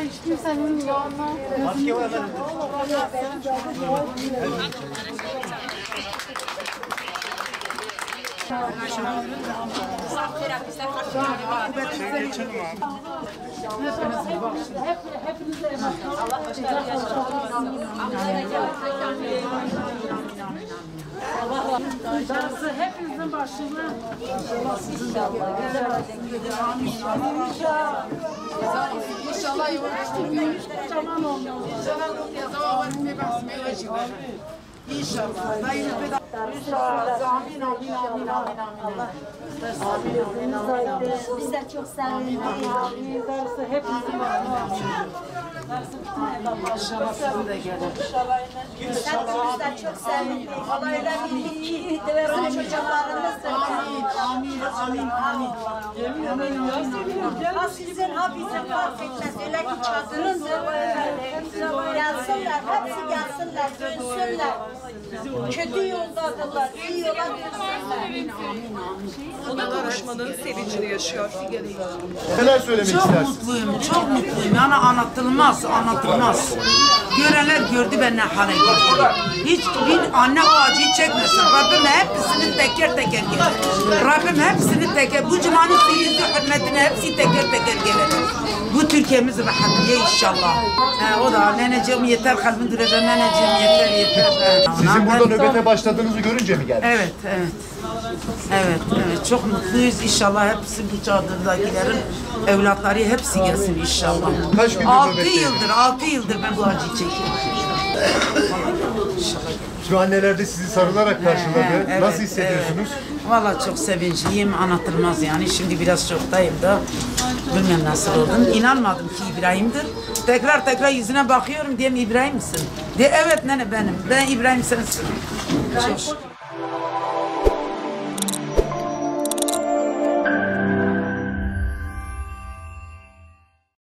içtim senin yanına. Maske var mı? Geçelim abi. Hepinize Allah darısı hepinizin başına. İnşallah Zaman olmuyor. İnşallah. Amin amin amin amin. Bizler çok sevindik. Darısı hepinizin başına. İnşallah sizin de gelir. Bizler çok sevindik. Allah öyle bir iyi versin çocuklarımızdır. Amin amin amin. Ha sizin ha bizim fark etmez. Öyle ki çadırındır. Gelsinler, hepsi gelsinler, dönsünler. Kötü yoldadırlar, iyi yola dönsünler. O da kavuşmanın sevincini yaşıyor. Neler söylemek Çok istersin? mutluyum, çok mutluyum. Yani anlatılmaz, anlatılmaz. Görenler gördü ben ne hale geldim. Hiçbir anne o acıyı çekmesin. Rabbim hepsini teker teker gelir. Rabbim hepsini teker, bu cumanın seyirci hürmetine hepsi teker teker gelir. Bu Türkiye'miz rahatlığı inşallah. O da neneciğim yeter, kalbin duracağım neneciğim yeter. Sizin burada nöbete başladığınızı görünce mi geldi? Evet. Çok mutluyuz. İnşallah hepsi bu çadırdakilerin evlatları hepsi gelsin inşallah. Kaç gündür 6 nöbetteydiniz? yıldır ben bu acıyı çekiyorum. Şu anneler de sizi sarılarak karşıladı. Evet, Nasıl hissediyorsunuz? Vallahi çok sevinçliyim, anlatılmaz yani. Şimdi biraz şoktayım da bilmem nasıl oldum. İnanmadım ki İbrahim'dir. Tekrar yüzüne bakıyorum, diyeyim İbrahim misin? De evet nene benim. Ben İbrahim sensin. Çok şükür.